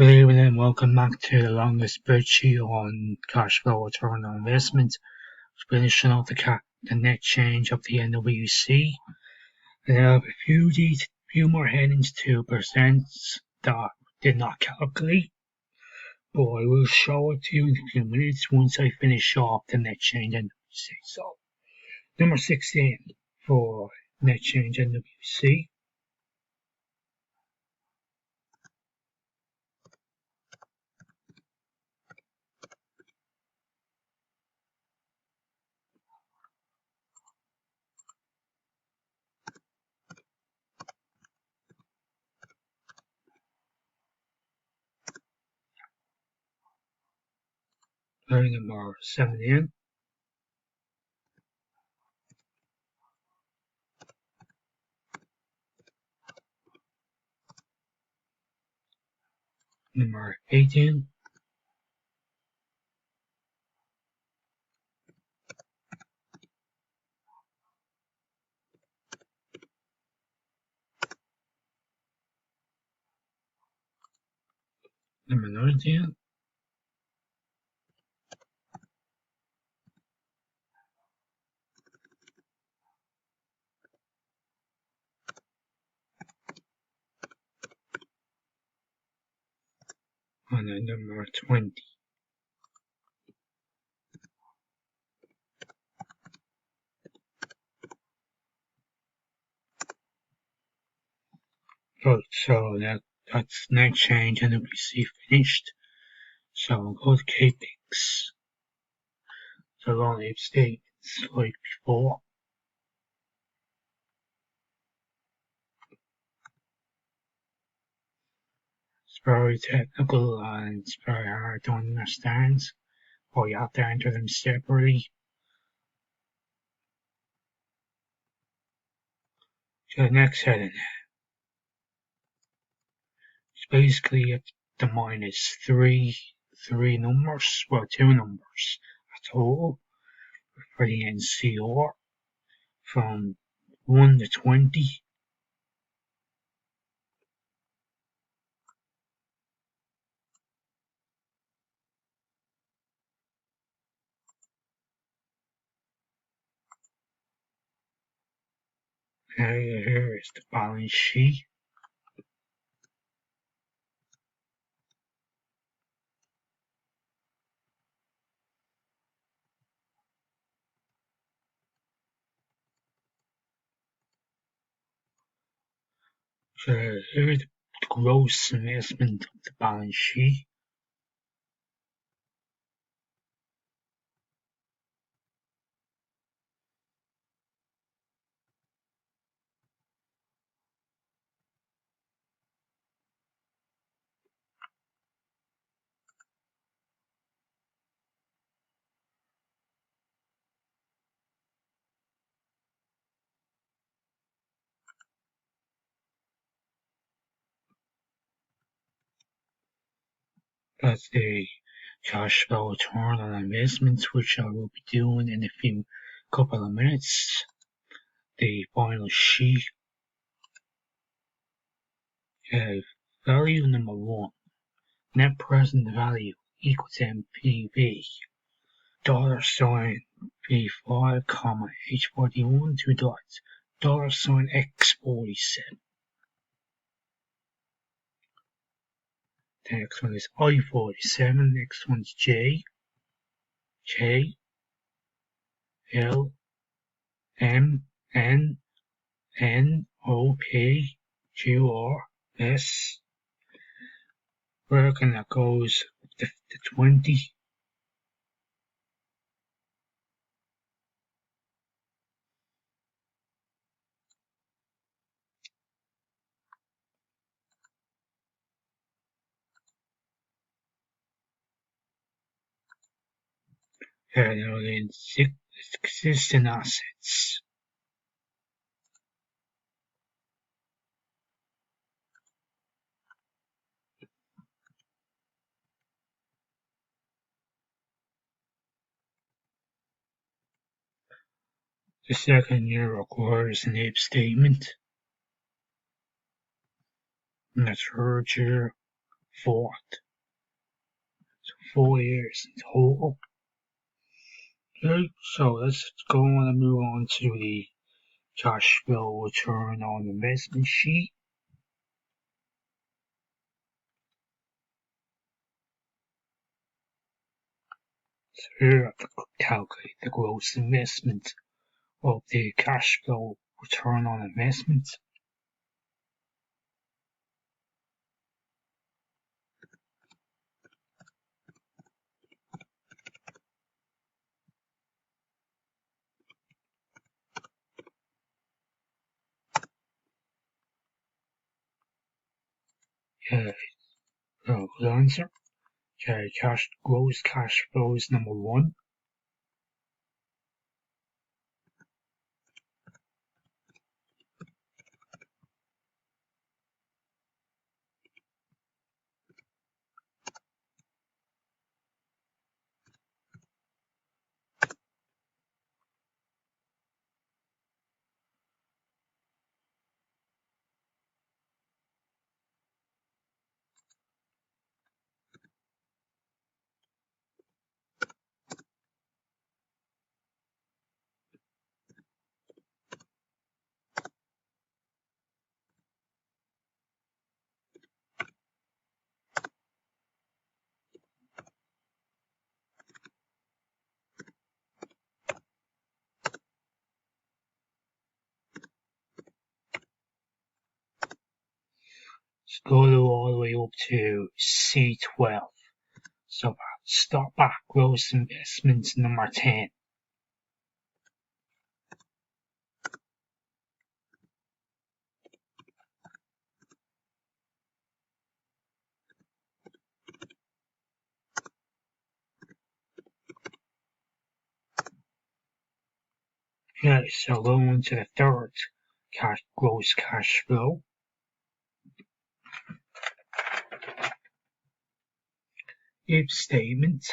Good evening and welcome back to the longest spreadsheet on cash flow return on investment. Finishing off the net change of the NWC. And I have a few more headings to present that I did not calculate, but I will show it to you in a few minutes once I finish off the net change NWC. So, number 16 for net change NWC. Number 17. Number 18. Number 19. And then number 20. Right, so that's net change NWC finished. So I'll go to CAPEX. So I'll only statements like before. It's very technical and it's very hard to understand, or you have to enter them separately. So the next heading is basically the minus three numbers, well, two numbers at all for the NCR from 1 to 20. Here is the balance sheet. So here is the gross investment of the balance sheet. That's the cash flow return on investments, which I will be doing in a couple of minutes. The final sheet. Value number 1. Net present value equals NPV. $sign P5, H41, 2 dots. $sign X47. The next one is I47, next one's J, K, L, M, N, N, O, P, Q, R, S. Reckon that goes up to 20. And existing assets. The second year requires an if statement. And the third year fourth. So 4 years in total. Okay, so let's go on and move on to the cash flow return on investment sheet. So here I have to calculate the gross investment of the cash flow return on investment. Good answer. Okay, gross cash flow is number 1. Let's go all the way up to C12. So start back gross investment number 10. Okay, so going to the third gross cash flow. If statement.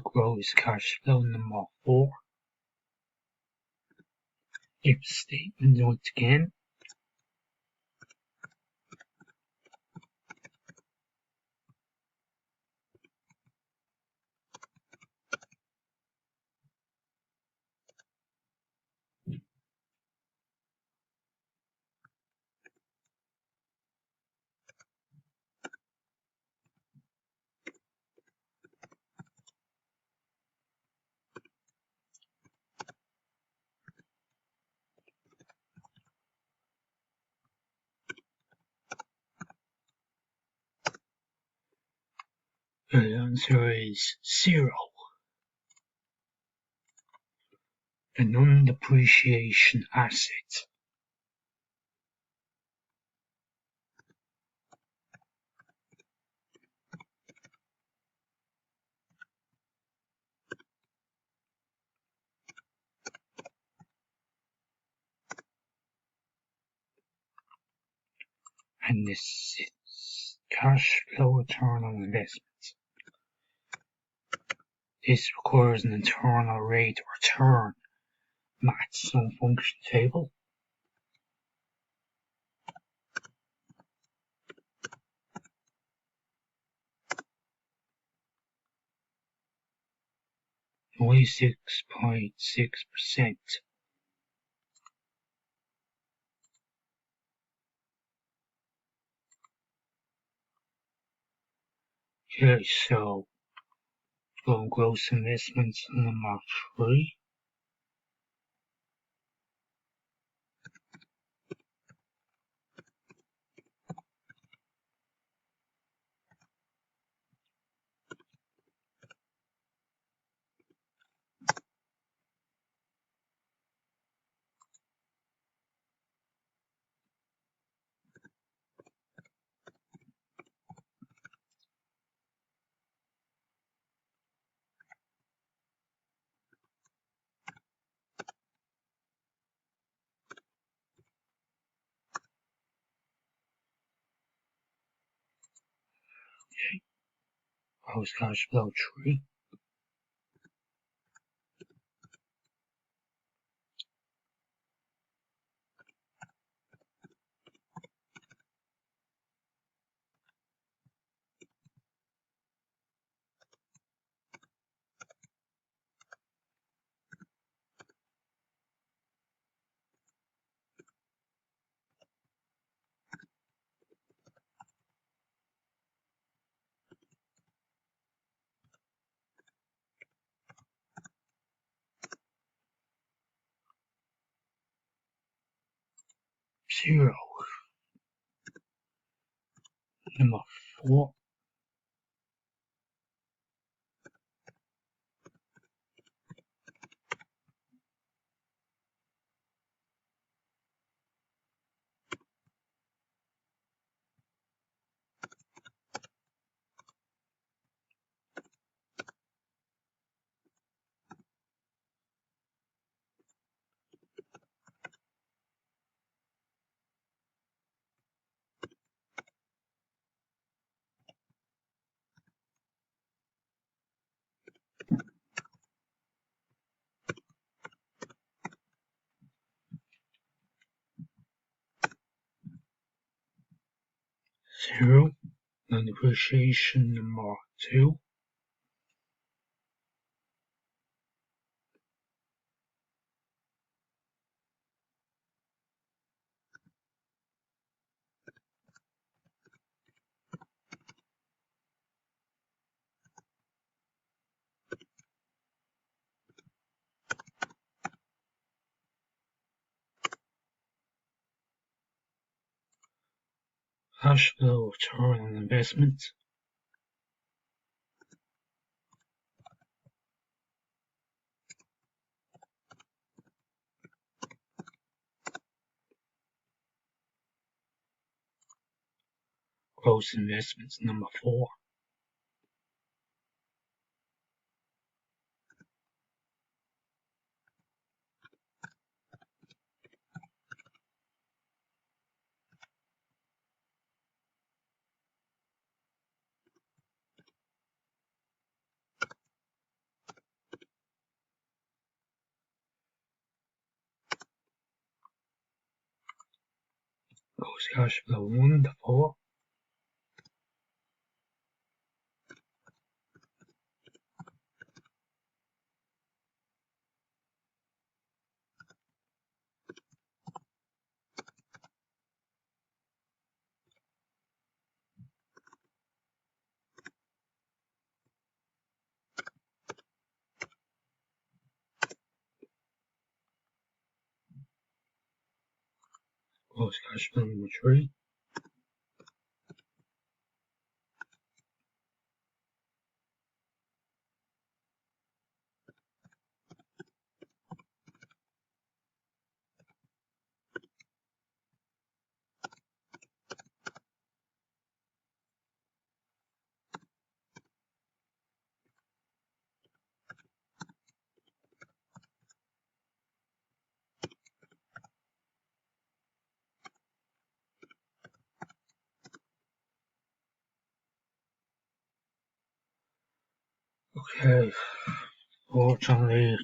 Gross cash flow number 4. If statement once again. The answer is 0. A non-depreciation asset. And this is cash flow return on investment. This requires an internal rate of return matched some function table. Only 6.6%. Okay, so go gross investments number 3. Gross cash flow 3. 0. Number 4. Zero. Non-depreciation number 2. Cash flow return on investment. Gross investments number 4. Gross cash flow 1 to 4. Gross cash flow number 3. Okay, fortunately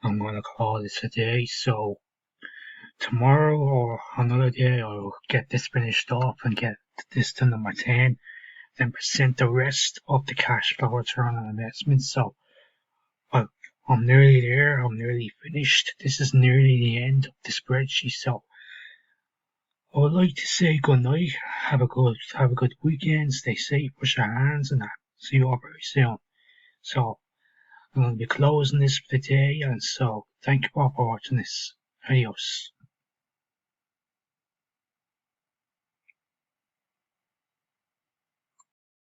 I'm gonna call it a day, so tomorrow or another day I'll get this finished off and get this to number 10, then present the rest of the cash flow return on investment. So I'm nearly there, I'm nearly finished. This is nearly the end of the spreadsheet, so I would like to say good night, have a good weekend, stay safe, wash your hands and that. See you all very soon. So I'm going to be closing this for the day, and so thank you all for watching this. Adios.